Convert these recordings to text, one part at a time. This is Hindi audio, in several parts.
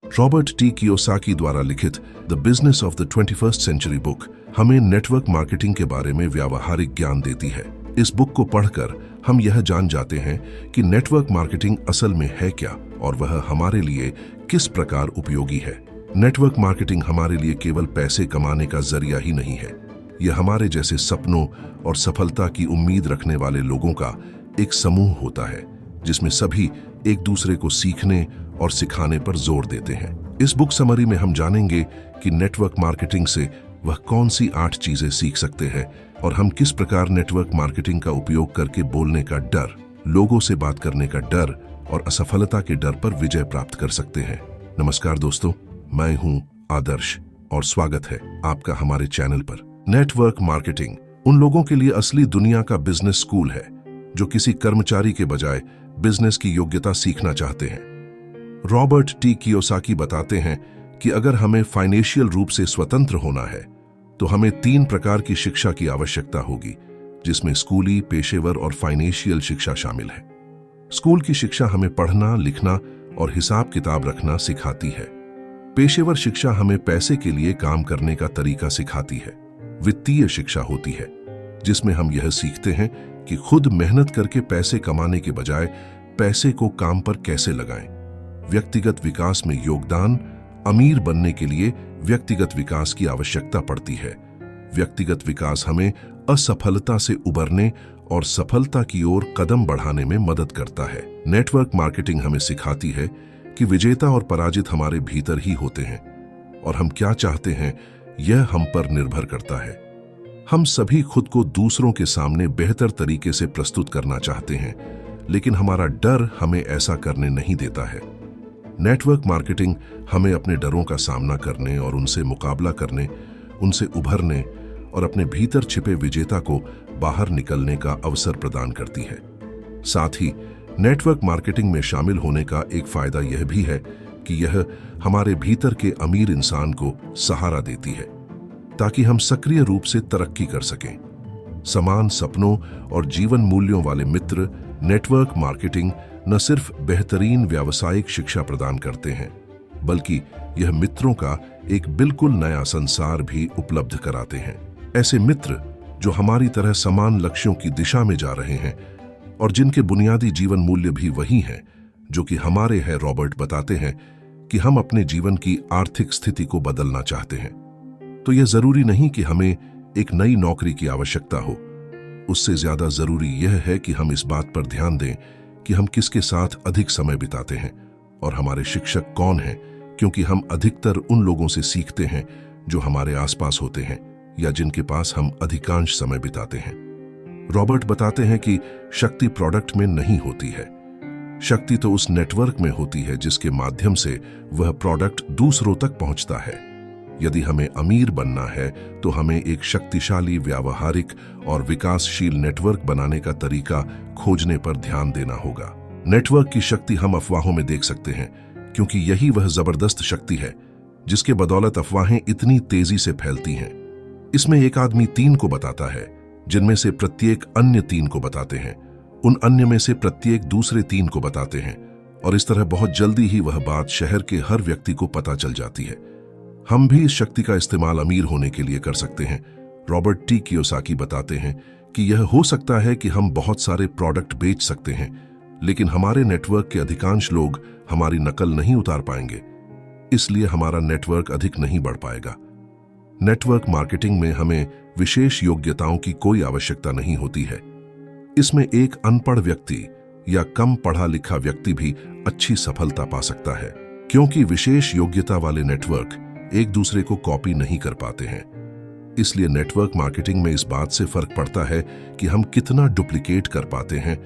रॉबर्ट टी कियोसाकी द्वारा लिखित the business of the 21st century book हमें नेटवर्क मार्केटिंग के बारे में व्यावहारिक ज्ञान देती है। इस बुक को पढ़कर हम यह जान जाते हैं कि नेटवर्क मार्केटिंग असल में है क्या और वह हमारे लिए किस प्रकार उपयोगी है। नेटवर्क मार्केटिंग हमारे लिए केवल पैसे कमाने का जरिया ही नहीं है, यह हमारे जैसे सपनों और सफलता की उम्मीद रखने वाले लोगों का एक समूह होता है जिसमें सभी एक दूसरे को सीखने और सिखाने पर जोर देते हैं। इस बुक समरी में हम जानेंगे कि नेटवर्क मार्केटिंग से वह कौन सी 8 चीजें सीख सकते हैं और हम किस प्रकार नेटवर्क मार्केटिंग का उपयोग करके बोलने का डर, लोगों से बात करने का डर और असफलता के डर पर विजय प्राप्त कर सकते हैं। नमस्कार दोस्तों, मैं हूं आदर्श और स्वागत है आपका हमारे चैनल पर। नेटवर्क मार्केटिंग उन लोगों के लिए असली दुनिया का बिजनेस स्कूल है जो किसी कर्मचारी के बजाय बिजनेस की योग्यता सीखना चाहते हैं। रॉबर्ट टी कियोसाकी बताते हैं कि अगर हमें फाइनेंशियल रूप से स्वतंत्र होना है तो हमें 3 प्रकार की शिक्षा की आवश्यकता होगी, जिसमें स्कूली, पेशेवर और फाइनेंशियल शिक्षा शामिल है। स्कूल की शिक्षा हमें पढ़ना, लिखना और हिसाब किताब रखना सिखाती है। पेशेवर शिक्षा हमें पैसे के लिए काम करने का तरीका सिखाती है। वित्तीय शिक्षा होती है जिसमें हम यह सीखते हैं कि खुद मेहनत करके पैसे कमाने के बजाय पैसे को काम पर कैसे लगाएं। व्यक्तिगत विकास में योगदान, अमीर बनने के लिए व्यक्तिगत विकास की आवश्यकता पड़ती है। व्यक्तिगत विकास हमें असफलता से उबरने और सफलता की ओर कदम बढ़ाने में मदद करता है। नेटवर्क मार्केटिंग हमें सिखाती है कि विजेता और पराजित हमारे भीतर ही होते हैं और हम क्या चाहते हैं यह हम पर निर्भर करता है। हम सभी खुद को दूसरों के सामने बेहतर तरीके से प्रस्तुत करना चाहते हैं, लेकिन हमारा डर हमें ऐसा करने नहीं देता है। नेटवर्क मार्केटिंग हमें अपने डरों का सामना करने और उनसे मुकाबला करने, उनसे उभरने और अपने भीतर छिपे विजेता को बाहर निकलने का अवसर प्रदान करती है। साथ ही नेटवर्क मार्केटिंग में शामिल होने का एक फायदा यह भी है कि यह हमारे भीतर के अमीर इंसान को सहारा देती है ताकि हम सक्रिय रूप से तरक्की कर सकें। समान सपनों और जीवन मूल्यों वाले मित्र नेटवर्क मार्केटिंग न सिर्फ बेहतरीन व्यावसायिक शिक्षा प्रदान करते हैं, बल्कि यह मित्रों का एक बिल्कुल नया संसार भी उपलब्ध कराते हैं। ऐसे मित्र जो हमारी तरह समान लक्ष्यों की दिशा में जा रहे हैं और जिनके बुनियादी जीवन मूल्य भी वही हैं जो कि हमारे हैं। रॉबर्ट बताते हैं कि हम अपने जीवन की आर्थिक स्थिति को बदलना चाहते हैं तो यह जरूरी नहीं कि हमें एक नई नौकरी की आवश्यकता हो। उससे ज्यादा जरूरी यह है कि हम इस बात पर ध्यान दें कि हम किसके साथ अधिक समय बिताते हैं और हमारे शिक्षक कौन हैं, क्योंकि हम अधिकतर उन लोगों से सीखते हैं जो हमारे आसपास होते हैं या जिनके पास हम अधिकांश समय बिताते हैं। रॉबर्ट बताते हैं कि शक्ति प्रोडक्ट में नहीं होती है, शक्ति तो उस नेटवर्क में होती है जिसके माध्यम से वह प्रोडक्ट दूसरों तक पहुंचता है। यदि हमें अमीर बनना है तो हमें एक शक्तिशाली, व्यावहारिक और विकासशील नेटवर्क बनाने का तरीका खोजने पर ध्यान देना होगा। नेटवर्क की शक्ति हम अफवाहों में देख सकते हैं, क्योंकि यही वह जबरदस्त शक्ति है जिसके बदौलत अफवाहें इतनी तेजी से फैलती हैं। इसमें एक आदमी 3 को बताता है, जिनमें से प्रत्येक अन्य 3 को बताते हैं, उन अन्य में से प्रत्येक दूसरे 3 को बताते हैं और इस तरह बहुत जल्दी ही वह बात शहर के हर व्यक्ति को पता चल जाती है। हम भी इस शक्ति का इस्तेमाल अमीर होने के लिए कर सकते हैं। रॉबर्ट टी कियोसाकी बताते हैं कि यह हो सकता है कि हम बहुत सारे प्रोडक्ट बेच सकते हैं, लेकिन हमारे नेटवर्क के अधिकांश लोग हमारी नकल नहीं उतार पाएंगे, इसलिए हमारा नेटवर्क अधिक नहीं बढ़ पाएगा। नेटवर्क मार्केटिंग में हमें विशेष योग्यताओं की कोई आवश्यकता नहीं होती है। इसमें एक अनपढ़ व्यक्ति या कम पढ़ा लिखा व्यक्ति भी अच्छी सफलता पा सकता है, क्योंकि विशेष योग्यता वाले नेटवर्क एक दूसरे को कॉपी नहीं कर पाते हैं। इसलिए नेटवर्क मार्केटिंग में इस बात से फर्क पड़ता है कि हम कितना डुप्लीकेट कर पाते हैं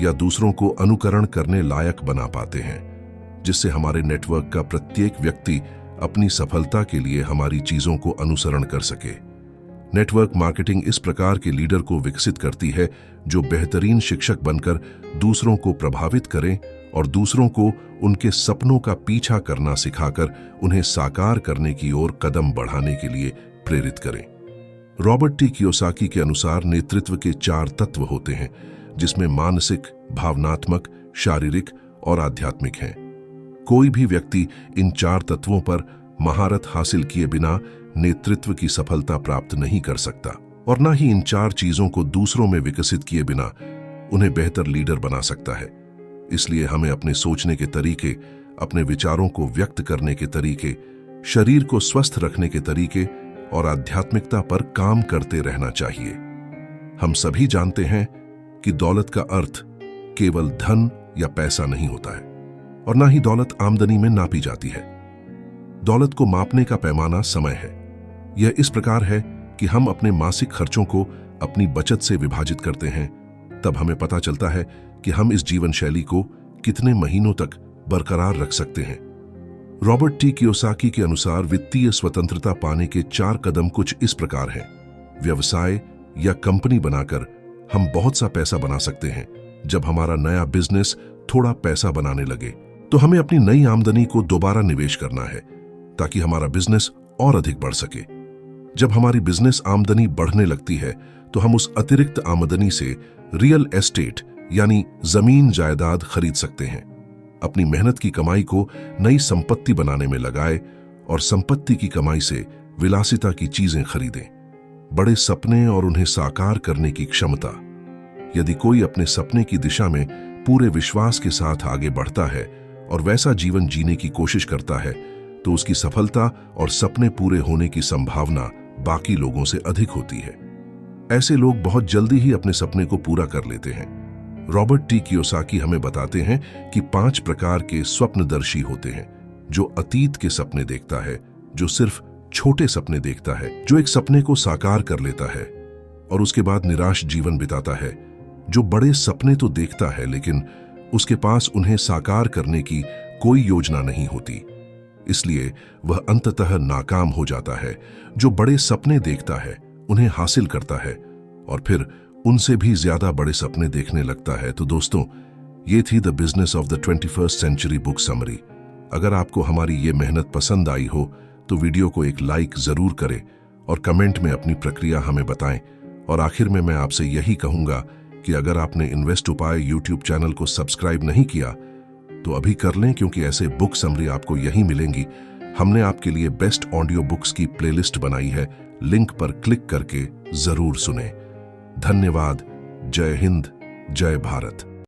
या दूसरों को अनुकरण करने लायक बना पाते हैं, जिससे हमारे नेटवर्क का प्रत्येक व्यक्ति अपनी सफलता के लिए हमारी चीजों को अनुसरण कर सके। नेटवर्क मार्केटिंग इस प्रकार के लीडर को विकसित करती है जो बेहतरीन शिक्षक बनकर दूसरों को प्रभावित करें और दूसरों को उनके सपनों का पीछा करना सिखाकर उन्हें साकार करने की ओर कदम बढ़ाने के लिए प्रेरित करें। रॉबर्ट टी कियोसाकी के अनुसार नेतृत्व के 4 तत्व होते हैं, जिसमें मानसिक, भावनात्मक, शारीरिक और आध्यात्मिक हैं। कोई भी व्यक्ति इन 4 तत्वों पर महारत हासिल किए बिना नेतृत्व की सफलता प्राप्त नहीं कर सकता और ना ही इन 4 चीजों को दूसरों में विकसित किए बिना उन्हें बेहतर लीडर बना सकता है। इसलिए हमें अपने सोचने के तरीके, अपने विचारों को व्यक्त करने के तरीके, शरीर को स्वस्थ रखने के तरीके और आध्यात्मिकता पर काम करते रहना चाहिए। हम सभी जानते हैं कि दौलत का अर्थ केवल धन या पैसा नहीं होता है और ना ही दौलत आमदनी में नापी जाती है। दौलत को मापने का पैमाना समय है। यह इस प्रकार है कि हम अपने मासिक खर्चों को अपनी बचत से विभाजित करते हैं, तब हमें पता चलता है कि हम इस जीवन शैली को कितने महीनों तक बरकरार रख सकते हैं। रॉबर्ट टी कियोसाकी के अनुसार वित्तीय स्वतंत्रता पाने के 4 कदम कुछ इस प्रकार हैं। व्यवसाय या कंपनी बनाकर हम बहुत सा पैसा बना सकते हैं। जब हमारा नया बिजनेस थोड़ा पैसा बनाने लगे तो हमें अपनी नई आमदनी को दोबारा निवेश करना है ताकि हमारा बिजनेस और अधिक बढ़ सके। जब हमारी बिजनेस आमदनी बढ़ने लगती है तो हम उस अतिरिक्त आमदनी से रियल एस्टेट यानी जमीन जायदाद खरीद सकते हैं। अपनी मेहनत की कमाई को नई संपत्ति बनाने में लगाए और संपत्ति की कमाई से विलासिता की चीजें खरीदें। बड़े सपने और उन्हें साकार करने की क्षमता। यदि कोई अपने सपने की दिशा में पूरे विश्वास के साथ आगे बढ़ता है और वैसा जीवन जीने की कोशिश करता है तो उसकी सफलता और सपने पूरे होने की संभावना बाकी लोगों से अधिक होती है। ऐसे लोग बहुत जल्दी ही अपने सपने को पूरा कर लेते हैं। रॉबर्ट टी कियोसाकी हमें बताते हैं कि 5 प्रकार के स्वप्नदर्शी होते हैं। जो अतीत के सपने देखता है, जो सिर्फ छोटे सपने देखता है, जो एक सपने को साकार कर लेता है और उसके बाद निराश जीवन बिताता है, जो बड़े सपने तो देखता है लेकिन उसके पास उन्हें साकार करने की कोई योजना नहीं होती, इसलिए वह अंततः नाकाम हो जाता है। जो बड़े सपने देखता है, उन्हें हासिल करता है और फिर उनसे भी ज्यादा बड़े सपने देखने लगता है। तो दोस्तों, ये थी the business of the 21st century book summary. अगर आपको हमारी ये मेहनत पसंद आई हो तो वीडियो को एक लाइक जरूर करें और कमेंट में अपनी प्रक्रिया हमें बताएं। और आखिर में मैं आपसे यही कहूंगा कि अगर आपने इन्वेस्ट उपाय यूट्यूब चैनल को सब्सक्राइब नहीं किया तो अभी कर लें, क्योंकि ऐसे बुक समरी आपको यहीं मिलेंगी। हमने आपके लिए बेस्ट ऑडियो बुक्स की प्लेलिस्ट बनाई है, लिंक पर क्लिक करके जरूर सुनें। धन्यवाद। जय हिंद, जय भारत।